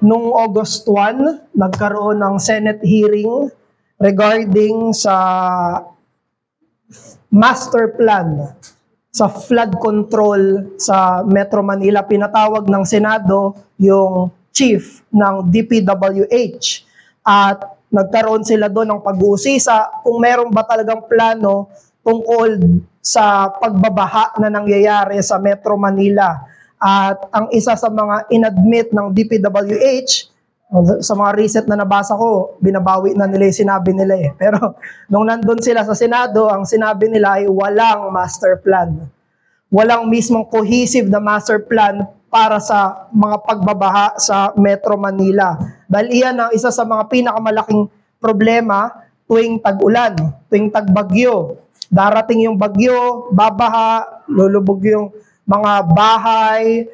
Noong August 1, nagkaroon ng Senate hearing regarding sa master plan sa flood control sa Metro Manila. Pinatawag ng Senado yung chief ng DPWH at nagkaroon sila doon ng pag-uusisa kung meron ba talagang plano tungkol sa pagbabaha na nangyayari sa Metro Manila. At ang isa sa mga inadmit ng DPWH, sa mga recent na nabasa ko, binabawi na nila yung sinabi nila eh. Pero nung nandun sila sa Senado, ang sinabi nila ay walang master plan. Walang mismong cohesive na master plan para sa mga pagbabaha sa Metro Manila. Dahil iyan ang isa sa mga pinakamalaking problema tuwing tag-ulan, tuwing tag-bagyo. Darating yung bagyo, babaha, lulubog yung mga bahay,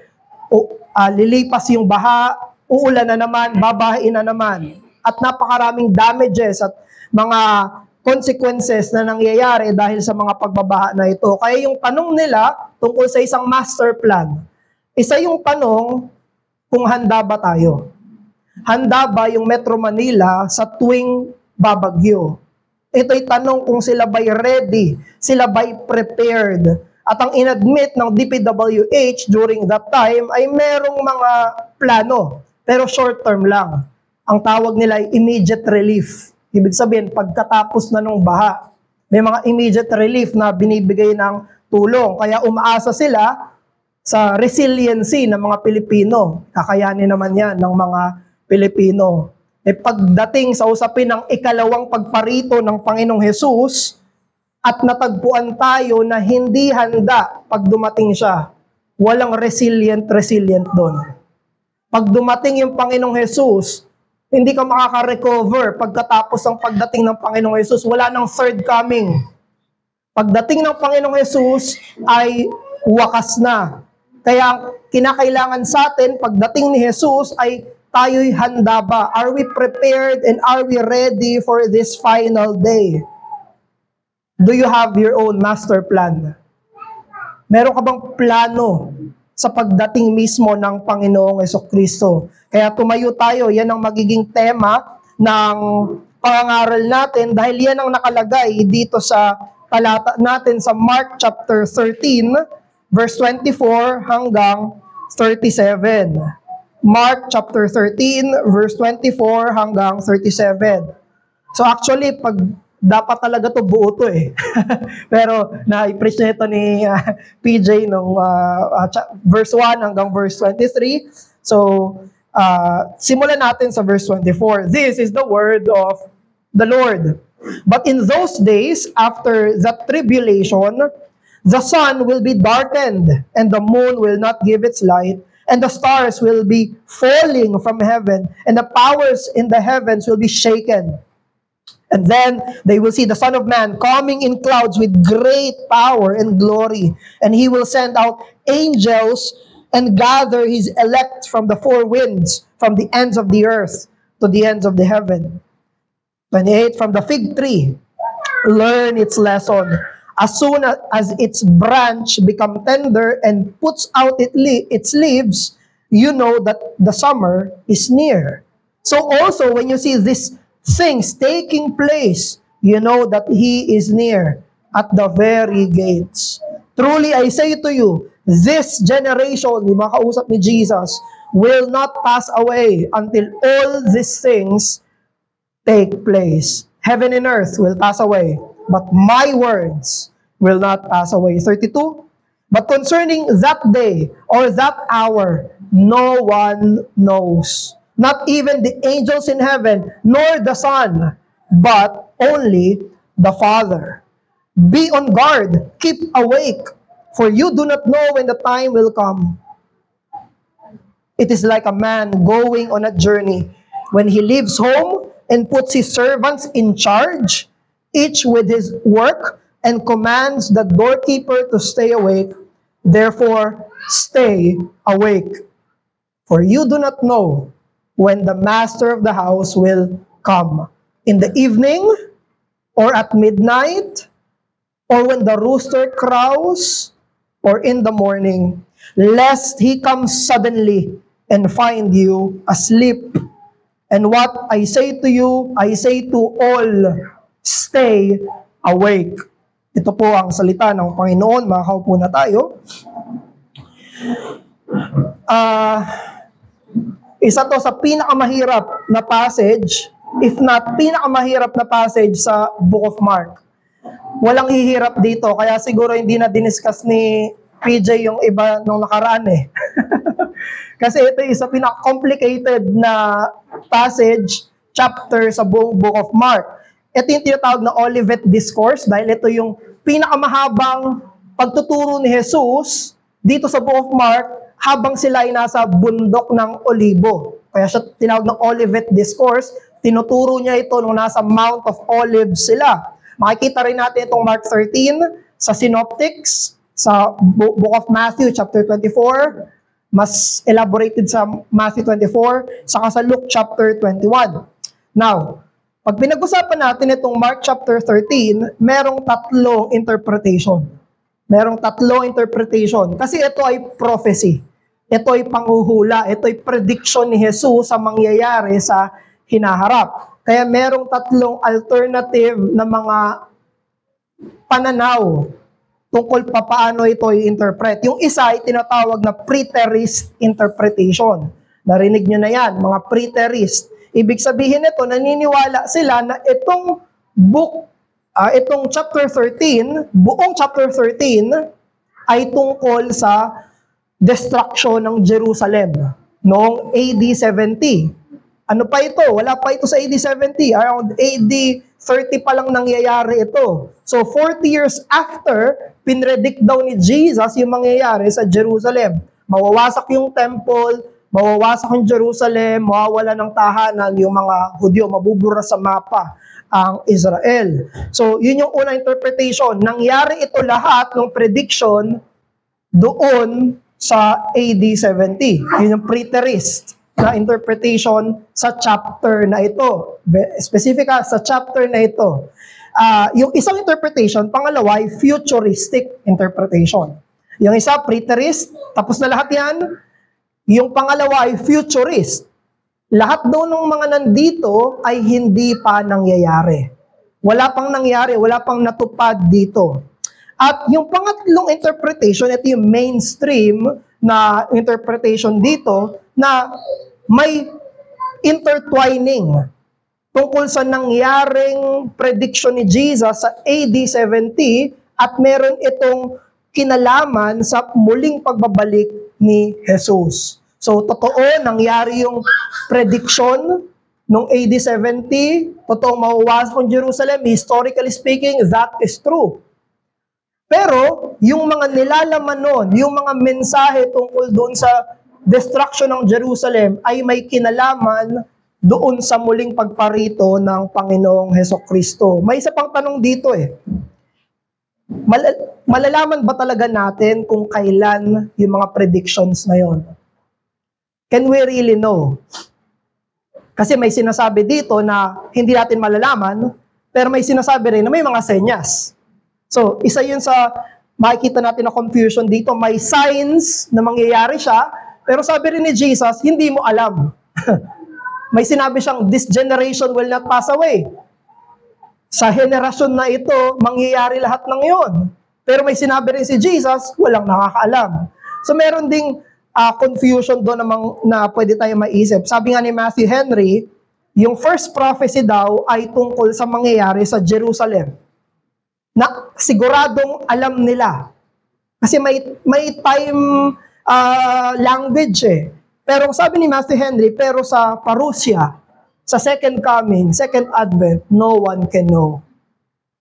lilipas yung baha, uulan na naman, babahain na naman. At napakaraming damages at mga consequences na nangyayari dahil sa mga pagbabaha na ito. Kaya yung tanong nila tungkol sa isang master plan, isa yung tanong kung handa ba tayo? Handa ba yung Metro Manila sa tuwing babagyo? Ito'y tanong kung sila ba'y ready, sila ba'y prepared. At ang inadmit ng DPWH during that time ay merong mga plano, pero short term lang. Ang tawag nila ay immediate relief. Ibig sabihin, pagkatapos na nung baha, may mga immediate relief na binibigay ng tulong. Kaya umaasa sila sa resiliency ng mga Pilipino. Kakayanin naman yan ng mga Pilipino. Pagdating sa usapin ng ikalawang pagparito ng Panginoong Hesus, at natagpuan tayo na hindi handa pag dumating siya. Walang resilient doon. Pag dumating yung Panginoong Hesus, hindi ka makaka-recover pagkatapos ng pagdating ng Panginoong Hesus. Wala nang third coming. Pagdating ng Panginoong Hesus ay wakas na. Kaya kinakailangan sa atin, pagdating ni Hesus ay tayo'y handa ba? Are we prepared and are we ready for this final day? Do you have your own master plan? Meron ka bang plano sa pagdating mismo ng Panginoong Jesucristo? Kaya tumayo tayo, yan ang magiging tema ng pangangaral natin dahil yan ang nakalagay dito sa talata natin sa Mark chapter 13, verse 24 hanggang 37. Mark chapter 13, verse 24 hanggang 37. So actually, dapat talaga to buo to eh. Pero na-preach na ito ni PJ nung verse 1 hanggang verse 23. So, simulan natin sa verse 24. This is the word of the Lord. But in those days, after the tribulation, the sun will be darkened, and the moon will not give its light, and the stars will be falling from heaven, and the powers in the heavens will be shaken. And then they will see the Son of Man coming in clouds with great power and glory. And he will send out angels and gather his elect from the four winds, from the ends of the earth to the ends of the heaven. 28, from the fig tree, learn its lesson. As soon as its branch become tender and puts out its leaves, you know that the summer is near. So also, when you see this things taking place, you know that he is near at the very gates. Truly, I say to you, this generation, yung mga kausap ni Jesus, will not pass away until all these things take place. Heaven and earth will pass away, but my words will not pass away. 32, but concerning that day or that hour, no one knows. Not even the angels in heaven, nor the Son, but only the Father. Be on guard, keep awake, for you do not know when the time will come. It is like a man going on a journey. When he leaves home and puts his servants in charge, each with his work, and commands the doorkeeper to stay awake. Therefore, stay awake, for you do not know when the master of the house will come, in the evening, or at midnight, or when the rooster crows, or in the morning, lest he come suddenly and find you asleep. And what I say to you, I say to all, stay awake. Ito po ang salita ng Panginoon. Makakaupo na tayo. Isa to sa pinakamahirap na passage, if not pinakamahirap na passage sa Book of Mark. Walang hihirap dito, kaya siguro hindi na diniscuss ni PJ yung iba nung nakaraan eh. Kasi ito isa pinaka-complicated na passage, chapter sa buong Book of Mark. Ito yung tinatawag na Olivet Discourse dahil ito yung pinakamahabang pagtuturo ni Jesus dito sa Book of Mark habang sila ay nasa bundok ng Olibo. Kaya siya tinawag ng Olivet Discourse. Tinuturo niya ito nung nasa Mount of Olives sila. Makikita rin natin itong Mark 13 sa Synoptics, sa Book of Matthew chapter 24, mas elaborated sa Matthew 24, saka sa Luke chapter 21. Now, pag pinag-usapan natin itong Mark chapter 13, merong tatlong interpretation. Merong tatlong interpretation. Kasi ito ay prophecy. Ito ay panghuhula. Ito ay prediction ni Jesus sa mangyayari sa hinaharap. Kaya merong tatlong alternative na mga pananaw tungkol pa paano ito i-interpret. Yung isa ay tinatawag na preterist interpretation. Narinig nyo na yan, mga preterist. Ibig sabihin nito, naniniwala sila na itong book, itong chapter 13, buong chapter 13 ay tungkol sa destruction ng Jerusalem noong AD 70. Ano pa ito? Wala pa ito sa AD 70. Around AD 30 pa lang nangyayari ito. So 40 years after, pinredict daw ni Jesus yung mangyayari sa Jerusalem. Mawawasak yung temple, mawawasak yung Jerusalem, mawawala ng tahanan yung mga Hudyo, mabubura sa mapa ang Israel. So yun yung unang interpretation. Nangyari ito lahat ng prediction doon sa AD 70. Yun yung preterist na interpretation sa chapter na ito. Specific sa chapter na ito. Yung isang interpretation, pangalawa ay futuristic interpretation. Yung isa, preterist, tapos na lahat yan. Yung pangalawa ay futurist. Lahat daw ng mga nandito ay hindi pa nangyayari. Wala pang nangyari, wala pang natupad dito. At yung pangatlong interpretation, ito yung mainstream na interpretation dito, na may intertwining tungkol sa nangyaring prediction ni Jesus sa AD 70 at meron itong kinalaman sa muling pagbabalik ni Jesus. So, totoo, nangyari yung prediction nung AD 70, totoong mawawasak ang Jerusalem, historically speaking, that is true. Pero, yung mga nilalaman nun, yung mga mensahe tungkol doon sa destruction ng Jerusalem ay may kinalaman doon sa muling pagparito ng Panginoong Hesukristo. May isa pang tanong dito eh. Malalaman ba talaga natin kung kailan yung mga predictions na yon? Can we really know? Kasi may sinasabi dito na hindi natin malalaman, pero may sinasabi rin na may mga senyas. So, isa yun sa makikita natin na confusion dito. May signs na mangyayari siya, pero sabi rin ni Jesus, hindi mo alam. May sinabi siyang, this generation will not pass away. Sa henerasyon na ito, mangyayari lahat ng yon. Pero may sinabi rin si Jesus, walang nakakaalam. So meron ding confusion doon na pwede tayo maisip. Sabi nga ni Matthew Henry, yung first prophecy daw ay tungkol sa mangyayari sa Jerusalem. Na siguradong alam nila. Kasi may time language eh. Pero sabi ni Matthew Henry, pero sa parusya, sa second coming, second advent, no one can know.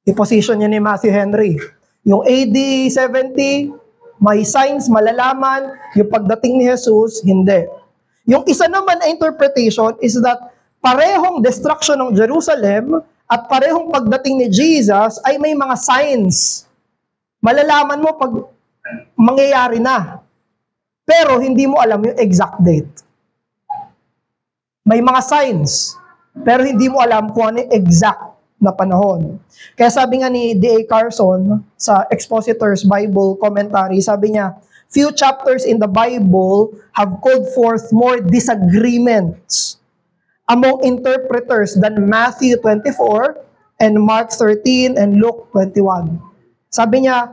I-position niya ni Matthew Henry. Yung AD 70, may signs, malalaman. Yung pagdating ni Jesus, hindi. Yung isa naman na interpretation is that parehong destruction ng Jerusalem at parehong pagdating ni Jesus ay may mga signs. Malalaman mo pag mangyayari na. Pero hindi mo alam yung exact date. May mga signs, pero hindi mo alam kung ano yung exact na panahon. Kaya sabi nga ni D.A. Carson sa Expositor's Bible Commentary, sabi niya, few chapters in the Bible have called forth more disagreements among interpreters than Matthew 24 and Mark 13 and Luke 21. Sabi niya,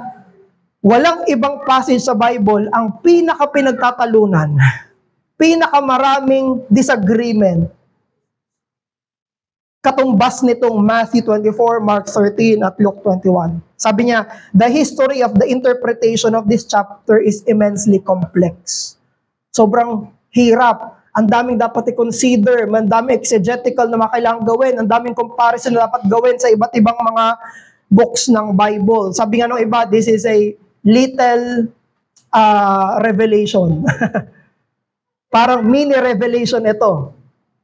walang ibang passage sa Bible ang pinaka-pinagtatalunan, pinakamaraming disagreement, katumbas nitong Matthew 24, Mark 13, at Luke 21. Sabi niya, the history of the interpretation of this chapter is immensely complex. Sobrang hirap. Ang daming dapat i-consider, ang daming exegetical na kailangang gawin, ang daming comparison na dapat gawin sa iba't ibang mga books ng Bible. Sabi nga ng iba, this is a little revelation. Parang mini revelation ito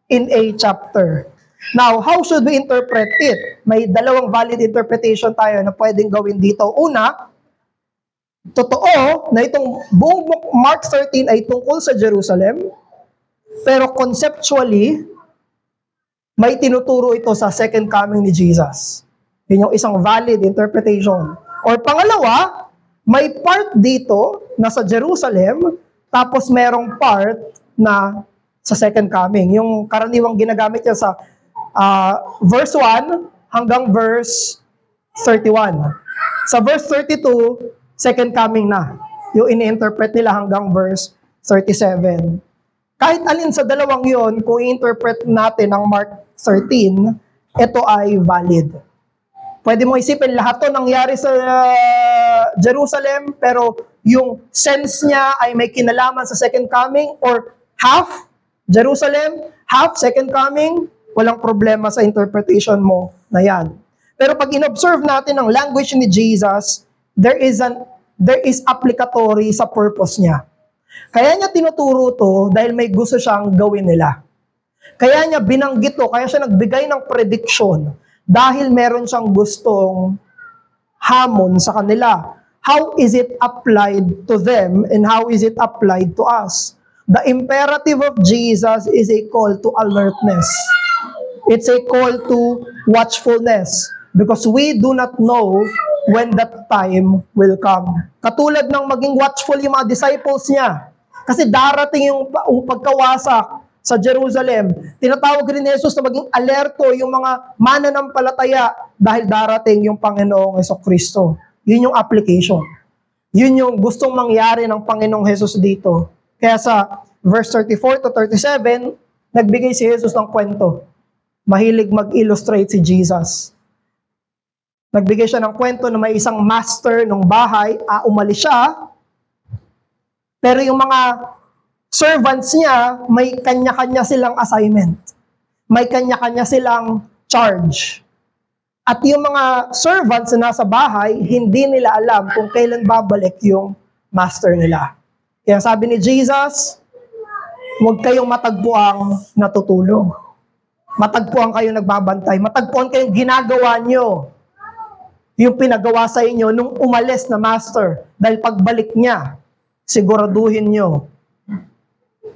in a chapter. Now, how should we interpret it? May dalawang valid interpretation tayo na pwedeng gawin dito. Una, totoo na itong buong Mark 13 ay tungkol sa Jerusalem, pero conceptually, may tinuturo ito sa second coming ni Jesus. Yun yung isang valid interpretation. Or pangalawa, may part dito na sa Jerusalem, tapos merong part na sa second coming. Yung karaniwang ginagamit niya sa verse 1 hanggang verse 31. Sa verse 32, second coming na. Yung ini-interpret nila hanggang verse 37. Kahit alin sa dalawang yon, kung i-interpret natin ang Mark 13, ito ay valid. Pwede mo isipin, lahat to nangyari sa Jerusalem, pero yung sense niya ay may kinalaman sa second coming, or half Jerusalem, half second coming, walang problema sa interpretation mo na yan. Pero pag in-observe natin ang language ni Jesus, there is applicatory sa purpose niya. Kaya niya tinuturo to dahil may gusto siyang gawin nila. Kaya niya binanggit to, kaya siya nagbigay ng prediction dahil meron siyang gustong hamon sa kanila. How is it applied to them and how is it applied to us? The imperative of Jesus is a call to alertness. It's a call to watchfulness because we do not know when that time will come. Katulad ng maging watchful yung mga disciples niya. Kasi darating yung pagkawasak sa Jerusalem. Tinatawag rin ni Jesus na maging alerto yung mga mananampalataya dahil darating yung Panginoong Jesucristo. Yun yung application. Yun yung gustong mangyari ng Panginoong Jesus dito. Kaya sa verse 34 to 37, nagbigay si Jesus ng kwento. Mahilig mag-illustrate si Jesus. Nagbigay siya ng kwento na may isang master ng bahay, umalis siya, pero yung mga servants niya, may kanya-kanya silang assignment. May kanya-kanya silang charge. At yung mga servants na nasa bahay, hindi nila alam kung kailan babalik yung master nila. Kaya sabi ni Jesus, huwag kayong matagpuang natutulog. Matagpuan kayo nagbabantay. Matagpuan kayong ginagawa nyo. Yung pinagawa sa inyo nung umalis na master. Dahil pagbalik niya, siguraduhin nyo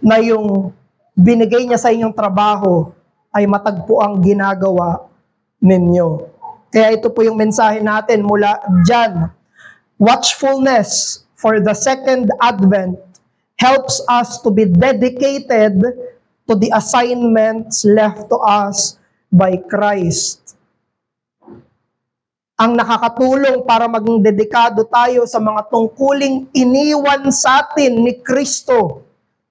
na yung binigay niya sa inyong trabaho ay matagpuang ginagawa ninyo. Kaya ito po yung mensahe natin mula dyan. Watchfulness for the second advent helps us to be dedicated to the assignments left to us by Christ. Ang nakakatulong para maging dedikado tayo sa mga tungkuling iniwan sa atin ni Kristo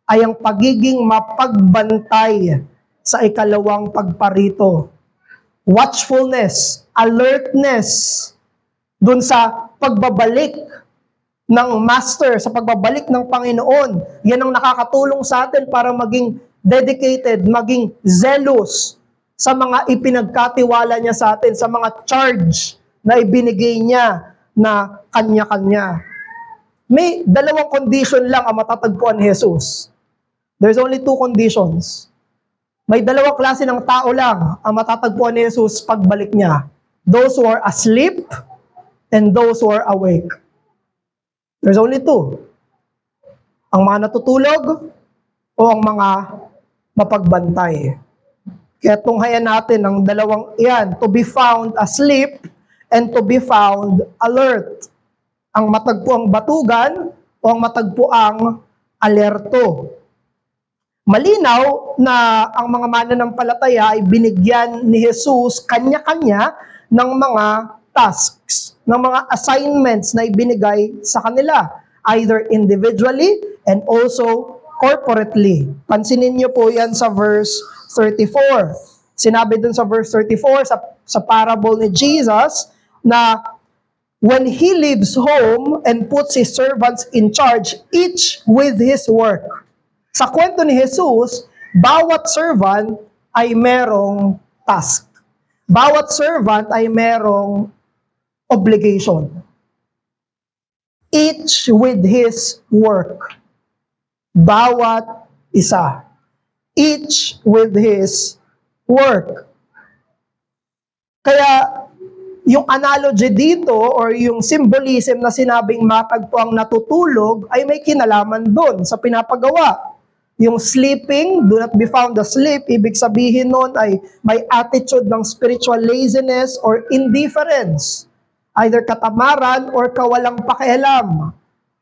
ay ang pagiging mapagbantay sa ikalawang pagparito. Watchfulness, alertness, dun sa pagbabalik ng Master, sa pagbabalik ng Panginoon. Yan ang nakakatulong sa atin para maging dedicated, maging zealous sa mga ipinagkatiwala niya sa atin, sa mga charge na ibinigay niya na kanya-kanya. May dalawang condition lang ang matatagpuan ni Jesus. There's only two conditions. May dalawang klase ng tao lang ang matatagpuan ni Jesus pagbalik niya. Those who are asleep and those who are awake. There's only two. Ang mga natutulog o ang mga mapagbantay. Kaya tunghayan natin ang dalawang iyan, to be found asleep and to be found alert. Ang matagpuang batugan o ang matagpuang alerto. Malinaw na ang mga mananampalataya ay binigyan ni Jesus kanya-kanya ng mga tasks, ng mga assignments na ibinigay sa kanila, either individually and also corporately. Pansinin niyo po yan sa verse 34. Sinabi dun sa verse 34 sa parable ni Jesus na when He leaves home and puts His servants in charge, each with his work. Sa kwento ni Jesus, bawat servant ay merong task. Bawat servant ay merong obligation. Each with his work. Bawat isa. Each with his work. Kaya, yung analogy dito or yung symbolism na sinabing matagpuang natutulog ay may kinalaman doon sa pinapagawa. Yung sleeping, do not be found asleep, ibig sabihin nun ay may attitude ng spiritual laziness or indifference. Either katamaran or kawalang pakialam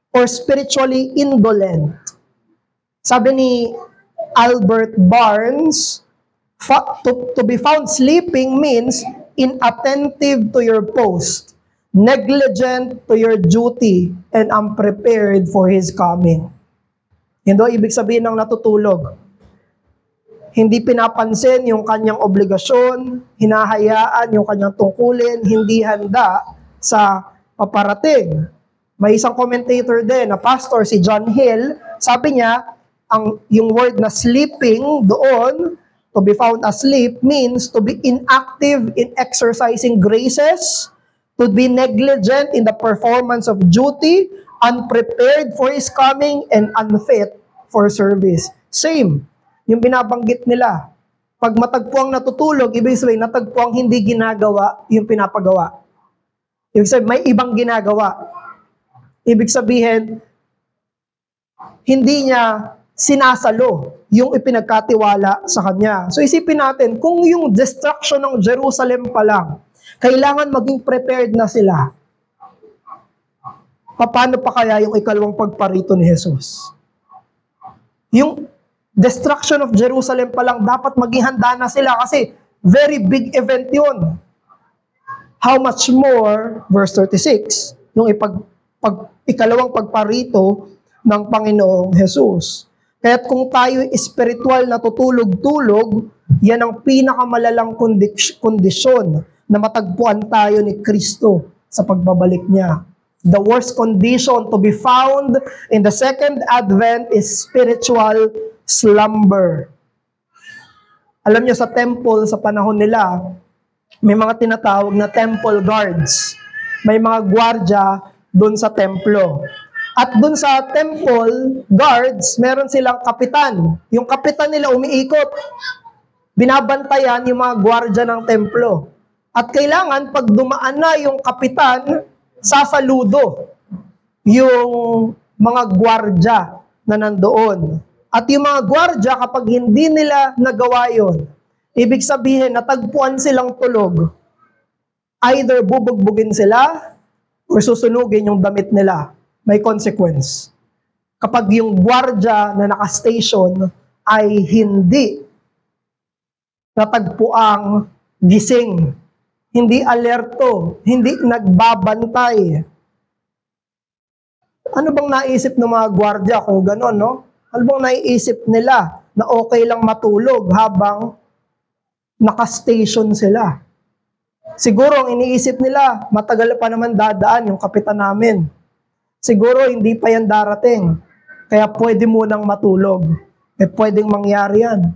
or spiritually indolent. Sabi ni Albert Barnes, to be found sleeping means inattentive to your post, negligent to your duty, and unprepared for His coming. Hindi ibig sabihin ng natutulog. Hindi pinapansin yung kanyang obligasyon, hinahayaan yung kanyang tungkulin, hindi handa sa paparating. May isang commentator din, na pastor, si John Hill, sabi niya, yung word na sleeping doon, to be found asleep, means to be inactive in exercising graces, to be negligent in the performance of duty, unprepared for His coming, and unfit for service. Same. Yung binabanggit nila. Pag matagpuang natutulog, ibig sabihin, natagpuang hindi ginagawa yung pinapagawa. Ibig sabihin, may ibang ginagawa. Ibig sabihin, hindi niya sinasalo yung ipinagkatiwala sa kanya. So isipin natin, kung yung destruction ng Jerusalem pa lang, kailangan maging prepared na sila. Paano pa kaya yung ikalawang pagparito ni Jesus? Yung destruction of Jerusalem pa lang, dapat maging handa na sila kasi very big event yun. How much more, verse 36, yung ikalawang pagparito ng Panginoong Jesus. Kaya't kung tayo spiritual na tutulog-tulog, yan ang pinakamalalang kondisyon na matagpuan tayo ni Kristo sa pagbabalik niya. The worst condition to be found in the second advent is spiritual slumber. Alam niyo, sa temple, sa panahon nila, may mga tinatawag na temple guards. May mga gwardya doon sa templo. At doon sa temple guards, meron silang kapitan. Yung kapitan nila umiikot. Binabantayan yung mga gwardya ng templo. At kailangan, pag dumaan na yung kapitan, sasaludo yung mga gwardya na nandoon. At yung mga gwardya, kapag hindi nila nagawa yun, ibig sabihin, natagpuan silang tulog. Either bubugbugin sila or susunugin yung damit nila. May consequence. Kapag yung gwardya na naka-station ay hindi natagpuang gising, hindi alerto, hindi nagbabantay. Ano bang naisip ng mga gwardya kung gano'n, no? Ano bang naiisip nila na okay lang matulog habang naka-station sila? Siguro ang iniisip nila, matagal pa naman dadaan yung kapitan namin. Siguro hindi pa yan darating. Kaya pwede munang matulog. Pwedeng mangyari yan.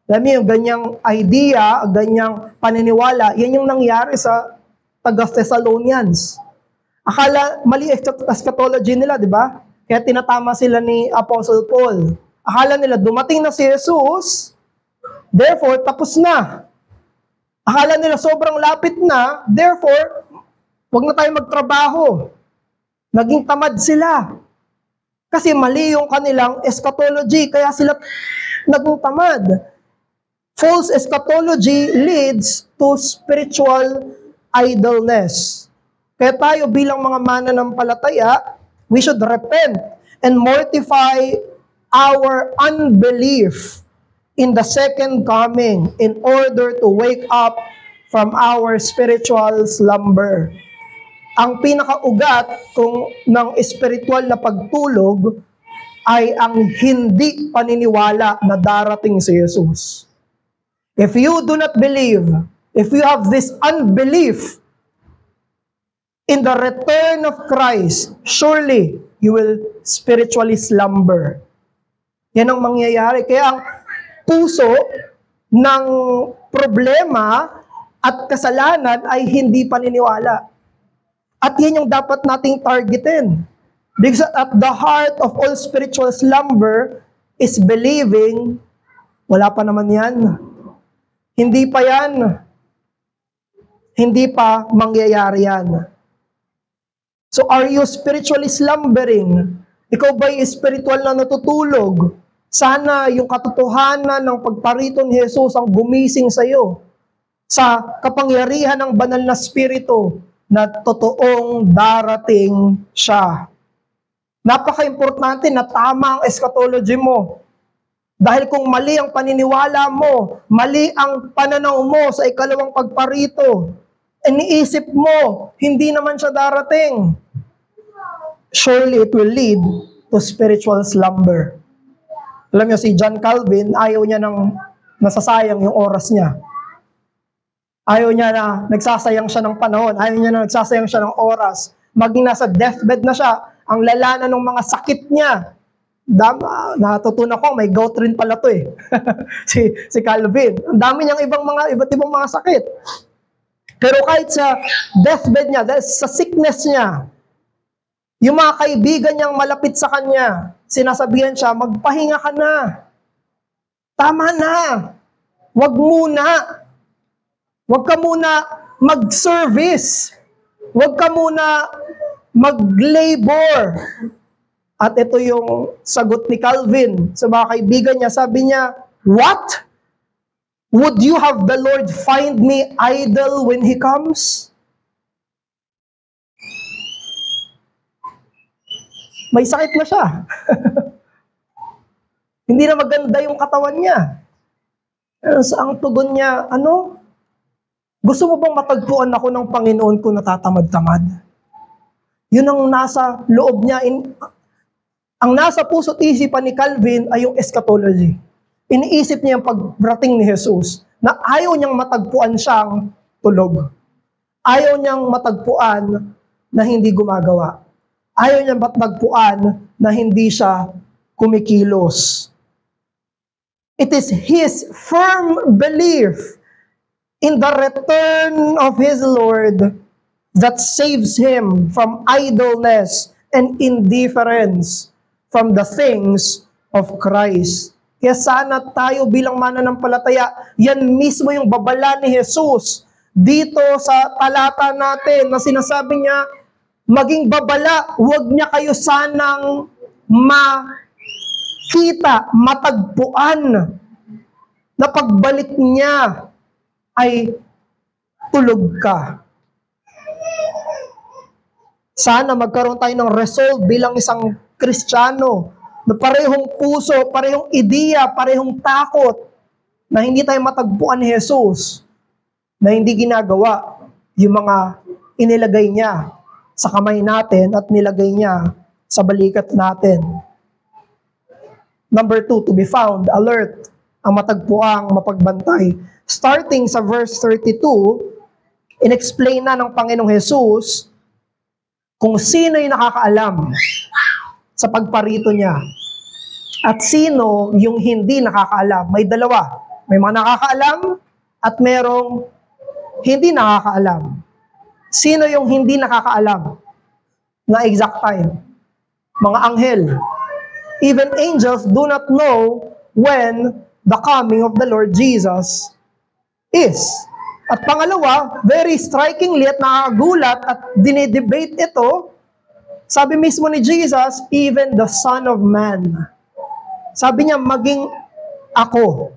Alam niyo, yung ganyang idea, ganyang paniniwala, yan yung nangyari sa taga-Thessalonians. Akala, mali eschatology nila, di ba? Kaya tinatama sila ni Apostle Paul. Akala nila, dumating na si Jesus, therefore, tapos na. Akala nila, sobrang lapit na, therefore, wag na tayo magtrabaho. Naging tamad sila. Kasi mali yung kanilang eschatology, kaya sila naging tamad. False eschatology leads to spiritual idleness. Kaya tayo bilang mga mananampalataya, we should repent and mortify our unbelief in the second coming in order to wake up from our spiritual slumber. Ang pinakaugat ng spiritual na pagtulog ay ang hindi paniniwala na darating si Jesus. If you do not believe, if you have this unbelief in the return of Christ, surely you will spiritually slumber. Yan ang mangyayari. Kaya ang puso ng problema at kasalanan ay hindi paniniwala. At yan yung dapat nating targetin. Because at the heart of all spiritual slumber is believing, wala pa naman yan. Hindi pa yan. Hindi pa mangyayari yan. So are you spiritually slumbering? Ikaw ba'y spiritual na natutulog? Sana yung katotohanan ng pagparito ni Jesus ang gumising sa iyo sa kapangyarihan ng banal na spirito na totoong darating siya. Napaka-importante na tama ang eschatology mo. Dahil kung mali ang paniniwala mo, mali ang pananaw mo sa ikalawang pagparito, iniisip mo, hindi naman siya darating, surely it will lead to spiritual slumber. Alam niyo, si John Calvin, ayaw niya nang nasasayang yung oras niya. Ayaw niya na nagsasayang siya ng panahon. Ayaw niya na nagsasayang siya ng oras. Maging nasa deathbed na siya, ang lala na ng mga sakit niya. Natutunan ko, may gout rin pala to eh. si Calvin. Ang dami niyang iba't ibang mga sakit. Pero kahit sa deathbed niya, dahil sa sickness niya, yung mga kaibigan niyang malapit sa kanya, sinasabihan siya, magpahinga ka na. Tama na. Wag muna. Wag ka muna mag-service. Wag ka muna mag-labor. At ito yung sagot ni Calvin sa mga kaibigan niya. Sabi niya, what? Would you have the Lord find me idle when He comes? May sakit na siya. Hindi na maganda yung katawan niya. Ang tugon niya, gusto mo bang matagpuan ako ng Panginoon ko na tatamad-tamad? Yun ang nasa loob niya. Ang nasa puso't isipan ni Calvin ay yung eschatology. Iniisip niya yung pagrating ni Jesus na ayaw niyang matagpuan siyang tulog. Ayaw niyang matagpuan na hindi gumagawa. Ayaw niyang matagpuan na hindi siya kumikilos. It is his firm belief in the return of his Lord that saves him from idleness and indifference from the things of Christ. Kaya sana tayo bilang mananampalataya, yan mismo yung babala ni Jesus dito sa talata natin na sinasabi niya, maging babala, huwag niya kayo sanang makita, matagpuan na pagbalik niya ay tulog ka. Sana magkaroon tayo ng resolve bilang isang Kristiyano na parehong puso, parehong ideya, parehong takot na hindi tayo matagpuan ni Jesus, na hindi ginagawa yung mga inilagay niya sa kamay natin at nilagay niya sa balikat natin. Number 2, to be found, alert, ang matagpuang mapagbantay. Starting sa verse 32, in-explain na ng Panginoong Jesus kung sino yung nakakaalam sa pagparito niya at sino yung hindi nakakaalam. May dalawa. May mga nakakaalam at merong hindi nakakaalam. Sino yung hindi nakakaalam na exact time? Mga anghel. Even angels do not know when the coming of the Lord Jesus is. At pangalawa, very strikingly at nakakagulat at dinidebate ito, sabi mismo ni Jesus, even the Son of Man. Sabi niya, maging ako,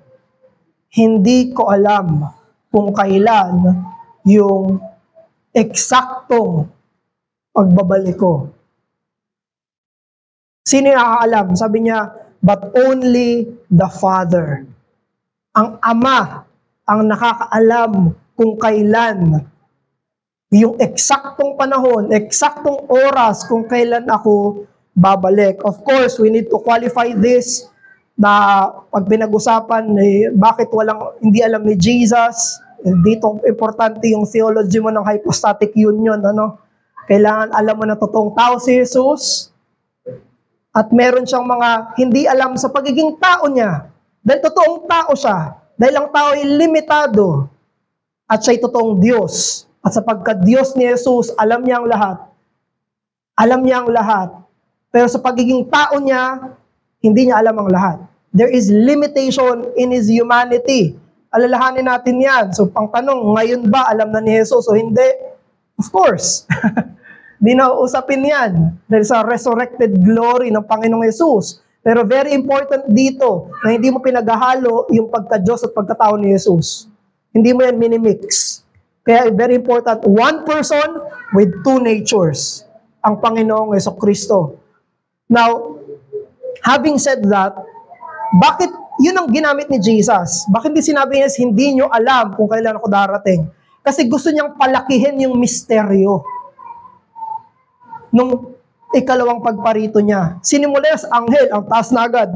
hindi ko alam kung kailan yung eksaktong pagbabalik ko. Sino yung nakakaalam? Sabi niya, but only the Father. Ang Ama ang nakakaalam kung kailan yung eksaktong panahon, eksaktong oras kung kailan ako babalik. Of course, we need to qualify this na pag pinag-usapan, bakit hindi alam ni Jesus. Dito importante yung theology mo ng hypostatic union. Kailangan alam mo na totoong tao si Jesus at meron siyang mga hindi alam sa pagiging tao niya. Dahil totoong tao siya. Dahil ang tao ay limitado at siya'y totoong Diyos. At sapagkat Diyos ni Jesus, alam niya ang lahat. Alam niya ang lahat. Pero sa pagiging tao niya, hindi niya alam ang lahat. There is limitation in His humanity. Alalahanin natin yan. So, pang tanong, ngayon ba alam na ni Jesus o hindi? Of course. Di na usapin yan. Dahil sa resurrected glory ng Panginoong Jesus. Pero very important dito na hindi mo pinaghahalo yung pagka-Diyos at pagkatao ni Jesus. Hindi mo yan minimix. Kaya very important, one person with two natures. Ang Panginoong Jesucristo. Now, having said that, bakit yun ang ginamit ni Jesus? Bakit hindi sinabi niya, hindi nyo alam kung kailan ako darating? Kasi gusto niyang palakihin yung misteryo nung ikalawang pagparito niya. Sinimula sa anghel, ang taas na agad.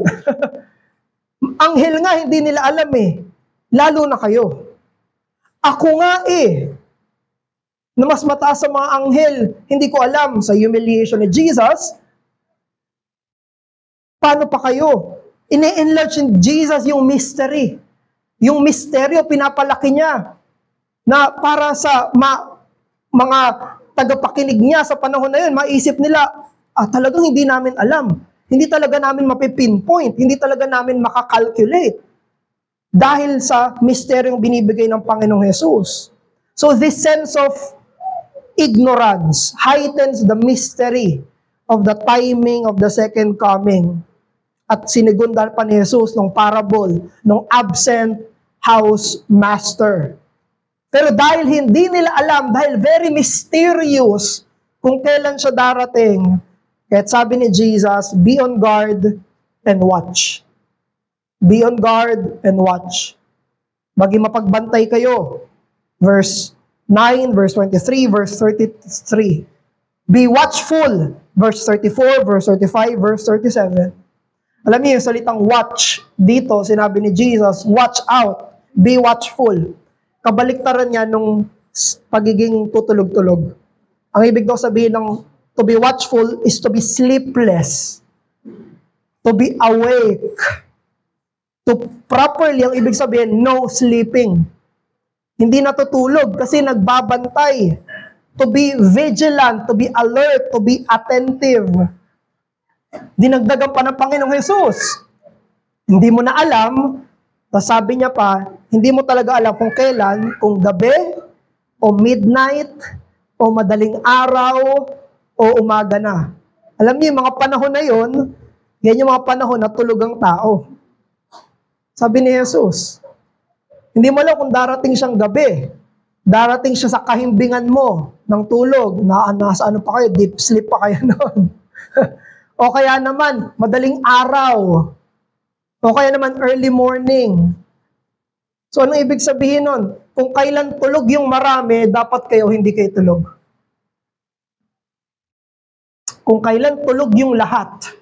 Anghel nga, hindi nila alam Lalo na kayo. Ako nga na mas mataas sa mga anghel, hindi ko alam sa humiliation ni Jesus. Paano pa kayo? Ine-enlarge ni Jesus yung mystery. Yung misteryo, pinapalaki niya. Na para sa mga tagapakinig niya sa panahon na yun, maisip nila, talagang hindi namin alam. Hindi talaga namin mapipinpoint. Hindi talaga namin makakalculate. Dahil sa misteryong binibigay ng Panginoong Jesus. So this sense of ignorance heightens the mystery of the timing of the second coming. At sinigundan pa ni Jesus ng parable ng absent house master. Pero dahil hindi nila alam, dahil very mysterious kung kailan siya darating, kaya sabi ni Jesus, be on guard and watch. Be on guard and watch. Maging mapagbantay kayo. Verse 9, verse 23, verse 33. Be watchful. Verse 34, verse 35, verse 37. Alam niyo yung salitang watch dito, sinabi ni Jesus, watch out, be watchful. Kabaliktaran niya nung pagiging tutulog-tulog. Ang ibig daw sabihin ng to be watchful is to be sleepless. To be awake. To properly, ang ibig sabihin, no sleeping. Hindi natutulog kasi nagbabantay. To be vigilant, to be alert, to be attentive. Dinagdagan pa ng Panginoong Jesus. Hindi mo na alam, sabi niya pa, hindi mo talaga alam kung kailan, kung gabi, o midnight, o madaling araw, o umaga na. Alam niyo, yung mga panahon na yon, yan yung mga panahon na tulog ang tao. Sabi ni Jesus, hindi mo alam kung darating siyang gabi, darating siya sa kahimbingan mo ng tulog, nasa ano pa kayo, deep sleep pa kayo noon. O kaya naman, madaling araw. O kaya naman, early morning. So, anong ibig sabihin nun? Kung kailan tulog yung marami, dapat kayo hindi kayo tulog. Kung kailan tulog yung lahat,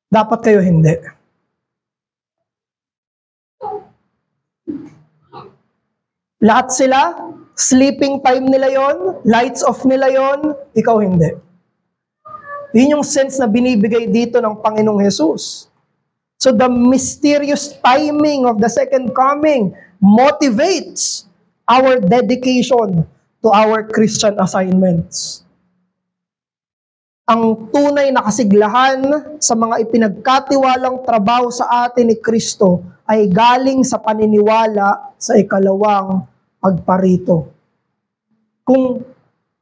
dapat kayo hindi. Lahat sila, sleeping time nila yon, lights off nila yon, ikaw hindi. Yun yung sense na binibigay dito ng Panginoong Jesus. So the mysterious timing of the second coming motivates our dedication to our Christian assignments. Ang tunay na kasiglahan sa mga ipinagkatiwalang trabaho sa atin ni Kristo ay galing sa paniniwala sa ikalawang pagparito. Kung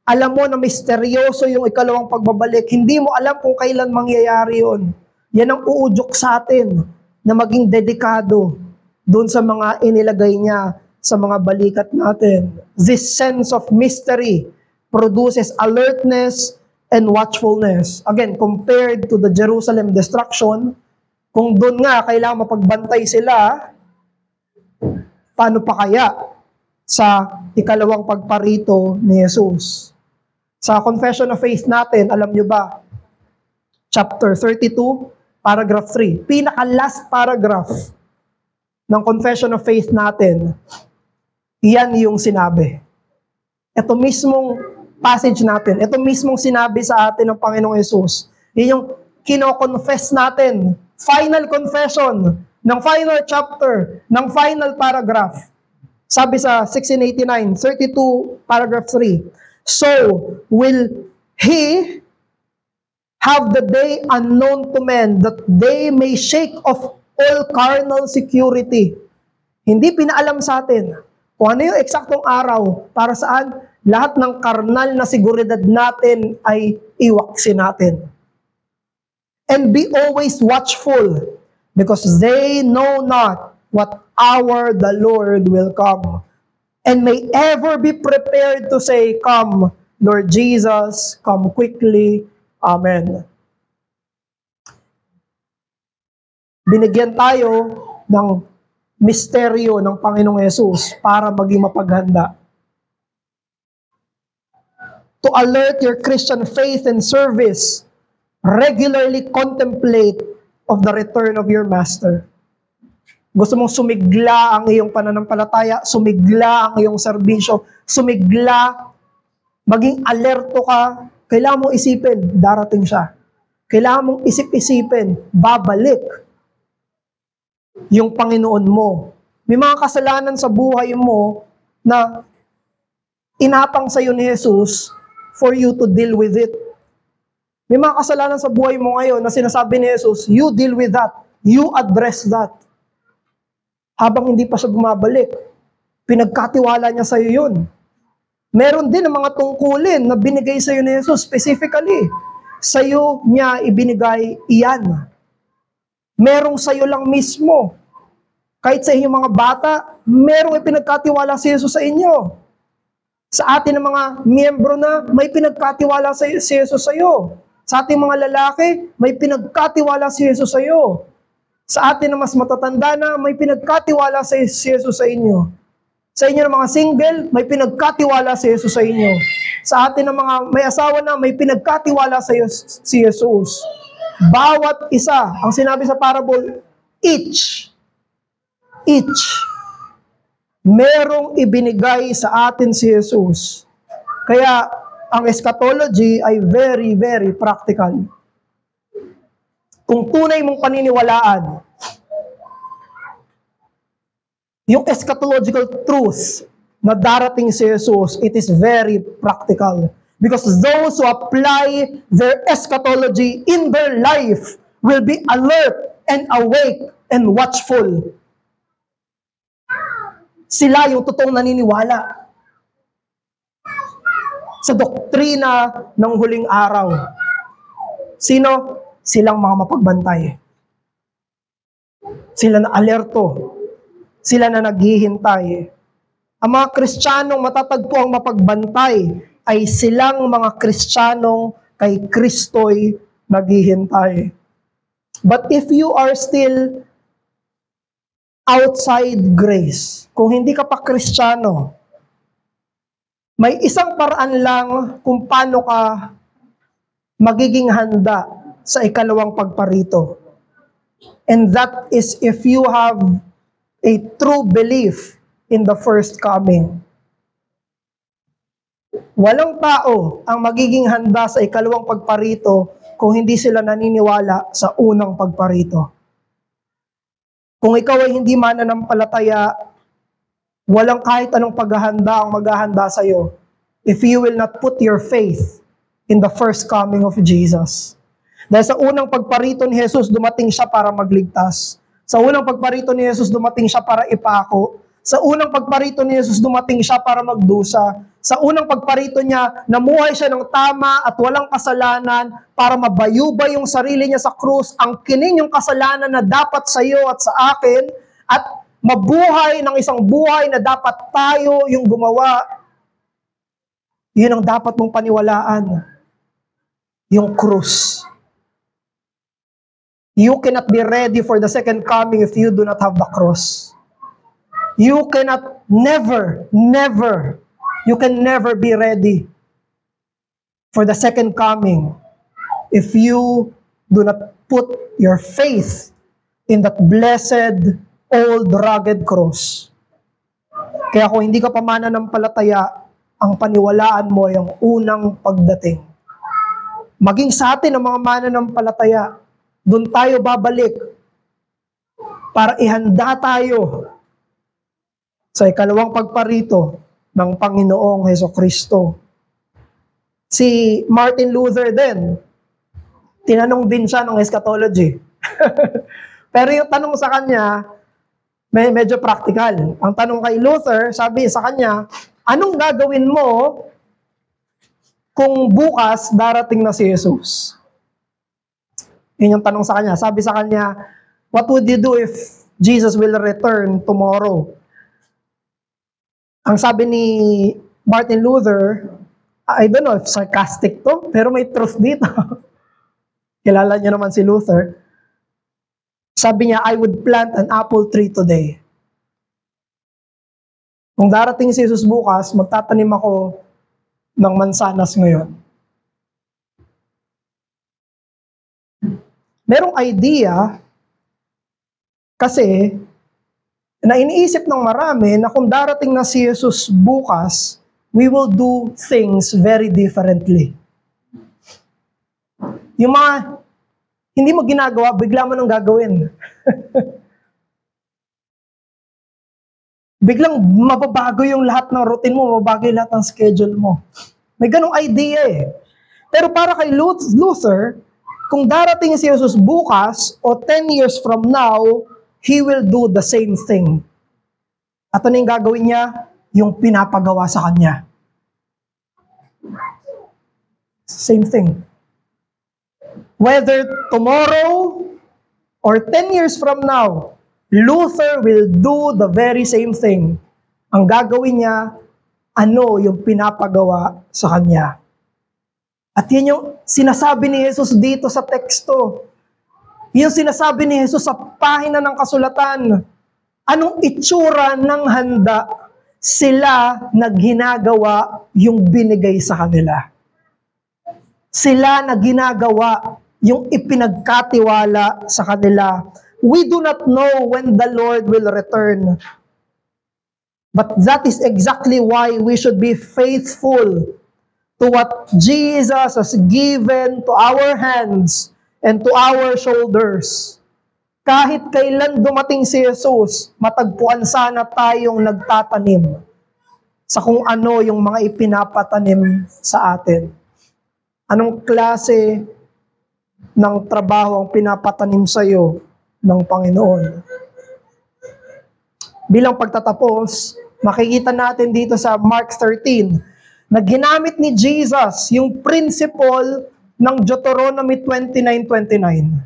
alam mo na misteryoso yung ikalawang pagbabalik, hindi mo alam kung kailan mangyayari yun. Yan ang uudyok sa atin na maging dedikado doon sa mga inilagay niya sa mga balikat natin. This sense of mystery produces alertness and watchfulness. Again, compared to the Jerusalem destruction, kung doon nga kailangan mapagbantay sila, paano pa kaya sa ikalawang pagparito ni Jesus? Sa Confession of Faith natin, alam nyo ba, chapter 32, paragraph 3, pinaka-last paragraph ng Confession of Faith natin, yan yung sinabi. Ito mismong passage natin, ito mismong sinabi sa atin ng Panginoong Yesus. Yun yung kino-confess natin, final confession ng final chapter, ng final paragraph. Sabi sa 1689, 32, paragraph 3, so will He have the day unknown to men, that they may shake off all carnal security. Hindi pinaalam sa atin kung ano yung eksaktong araw para saan lahat ng karnal na seguridad natin ay iwaksin natin. And be always watchful, because they know not what hour the Lord will come. And may ever be prepared to say, come, Lord Jesus, come quickly. Amen. Binigyan tayo ng misteryo ng Panginoong Yesus para maging mapaghanda. To alert your Christian faith and service, regularly contemplate of the return of your Master. Gusto mong sumigla ang iyong pananampalataya, sumigla ang iyong serbisyo, sumigla, maging alerto ka, kailangan mong isipin, darating siya. Kailangan mong isip-isipin, babalik yung Panginoon mo. May mga kasalanan sa buhay mo na inatang sa iyo ni Jesus for you to deal with it. May mga kasalanan sa buhay mo ngayon na sinasabi ni Jesus, you deal with that. You address that. Habang hindi pa siya bumabalik, pinagkatiwala niya sa iyo yun. Meron din ang mga tungkulin na binigay sa iyo ni Jesus specifically. Sa iyo niya ibinigay iyan. Merong sa iyo lang mismo. Kahit sa inyong mga bata, merong ipinagkatiwala si Jesus sa inyo. Sa atin ng mga miyembro na may pinagkatiwala si Jesus sa iyo. Sa ating mga lalaki, may pinagkatiwala si Jesus sa iyo. Sa atin na mas matatanda na, may pinagkatiwala si Jesus sa inyo. Sa inyo ng mga single, may pinagkatiwala si Jesus sa inyo. Sa atin ng mga may asawa na, may pinagkatiwala si Jesus. Bawat isa, ang sinabi sa parable, each, merong ibinigay sa atin si Jesus. Kaya, ang eschatology ay very, very practical. Kung tunay mong paniniwalaan, yung eschatological truth na darating si Jesus, it is very practical. Because those who apply their eschatology in their life will be alert and awake and watchful. Sila yung totoong naniniwala sa doktrina ng huling araw. Sino? Silang mga mapagbantay. Sila na alerto. Sila na naghihintay. Ang mga Kristiyanong matatagpo ang mapagbantay ay silang mga Kristiyanong kay Kristo'y naghihintay. But if you are still outside grace, kung hindi ka pa Kristiyano, may isang paraan lang kung paano ka magiging handa sa ikalawang pagparito. And that is if you have a true belief in the first coming. Walang tao ang magiging handa sa ikalawang pagparito kung hindi sila naniniwala sa unang pagparito. Kung ikaw ay hindi mananampalataya, walang kahit anong paghahanda ang maghahanda sa iyo if you will not put your faith in the first coming of Jesus. Dahil sa unang pagparito ni Jesus, dumating siya para magligtas. Sa unang pagparito ni Jesus, dumating siya para ipako. Sa unang pagparito ni Jesus, dumating siya para magdusa. Sa unang pagparito niya, namuhay siya ng tama at walang kasalanan para mabayubay yung sarili niya sa krus, ang kining yung kasalanan na dapat sa iyo at sa akin, at mabuhay ng isang buhay na dapat tayo yung gumawa. Yun ang dapat mong paniwalaan. yung krus. You cannot be ready for the second coming if you do not have the cross. You cannot you can never be ready for the second coming if you do not put your faith in that blessed, old, rugged cross. Kaya kung hindi ka pa mananampalataya, ang paniwalaan mo ay ang unang pagdating. Maging sa atin ang mga mananampalataya, doon tayo babalik para ihanda tayo sa ikalawang pagparito ng Panginoong Hesukristo. Si Martin Luther din, tinanong din siya ng eschatology. Pero yung tanong sa kanya, medyo practical. Ang tanong kay Luther, sabi sa kanya, anong gagawin mo kung bukas darating na si Jesus? Yun yung tanong sa kanya. Sabi sa kanya, what would you do if Jesus will return tomorrow? Ang sabi ni Martin Luther, I don't know if sarcastic to, pero may truth dito. Kilala niyo naman si Luther. Sabi niya, I would plant an apple tree today. Kung darating si Jesus bukas, magtatanim ako ng mansanas ngayon. Merong idea kasi na iniisip ng marami na kung darating na si Jesus bukas, we will do things very differently. Yung mga hindi mo ginagawa, bigla mo nang gagawin. Biglang mababago yung lahat ng routine mo, mababago yung lahat ng schedule mo. May ganong idea eh. Pero para kay Luther, kung darating si Jesus bukas o 10 years from now, He will do the same thing. At ano yung gagawin niya? Yung pinapagawa sa Kanya. Same thing. Whether tomorrow or 10 years from now, Luther will do the very same thing. Ang gagawin niya, ano yung pinapagawa sa Kanya. At yun yung sinasabi ni Jesus dito sa teksto. Yung sinasabi ni Jesus sa pahina ng kasulatan. Anong itsura ng handa sila na ginagawa yung binigay sa kanila? Sila na ginagawa yung ipinagkatiwala sa kanila. We do not know when the Lord will return. But that is exactly why we should be faithful to what Jesus has given to our hands and to our shoulders. Kahit kailan dumating si Jesus, matagpuan sana tayong nagtatanim sa kung ano yung mga ipinapatanim sa atin. Anong klase ng trabaho ang pinapatanim sa iyo ng Panginoon? Bilang pagtatapos, makikita natin dito sa Mark 13 na ginamit ni Jesus yung principle ng Deuteronomy 29:29.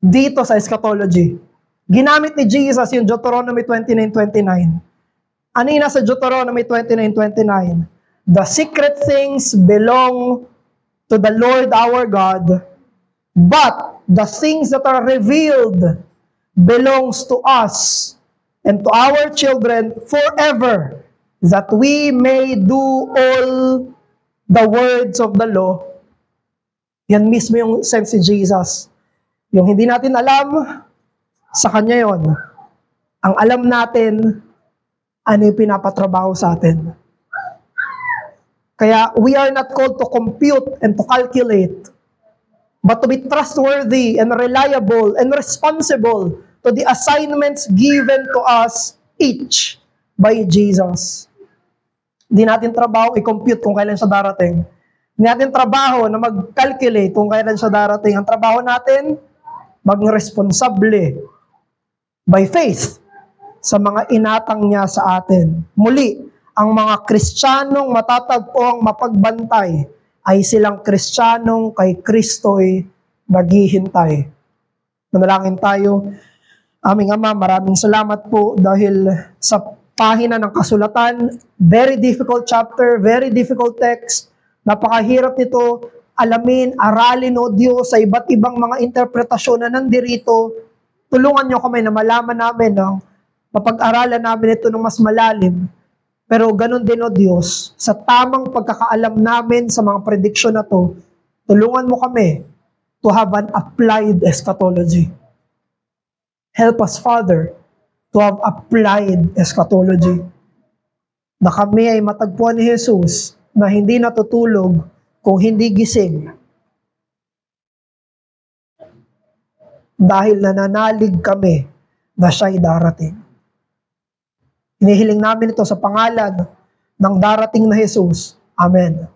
Dito sa eschatology. Ginamit ni Jesus yung Deuteronomy 29:29. Ano yung nasa Deuteronomy 29:29? The secret things belong to the Lord our God, but the things that are revealed belongs to us and to our children forever, that we may do all the words of the law. Yan mismo yung sense si Jesus. Yung hindi natin alam, sa Kanya yon. Ang alam natin, ano yung pinapatrabaho sa atin. Kaya we are not called to compute and to calculate, but to be trustworthy and reliable and responsible to the assignments given to us each by Jesus. Hindi natin trabaho i-compute kung kailan siya darating. Hindi natin trabaho na mag-calculate kung kailan siya darating. Ang trabaho natin, maging responsable by faith sa mga inatang niya sa atin. Muli, ang mga Kristiyanong matatagpo ang mapagbantay ay silang Kristiyanong kay Kristo'y naghihintay. Manalangin tayo. Aming Ama, maraming salamat po dahil sa pahina ng kasulatan, very difficult chapter, very difficult text, napakahirap nito, alamin, aralin, O Diyos, sa iba't ibang mga interpretasyon na nandirito. Tulungan niyo kami na malaman namin, mapag-aralan namin ito ng mas malalim. Pero ganun din, O Diyos, sa tamang pagkakaalam namin sa mga prediksyon na to, tulungan mo kami to have an applied eschatology. Help us, Father, to have applied eschatology. Na kami ay matagpuan ni Jesus na hindi natutulog kung hindi gising. Dahil nananalig kami na siya'y darating. Hinihiling namin ito sa pangalan ng darating na Jesus. Amen.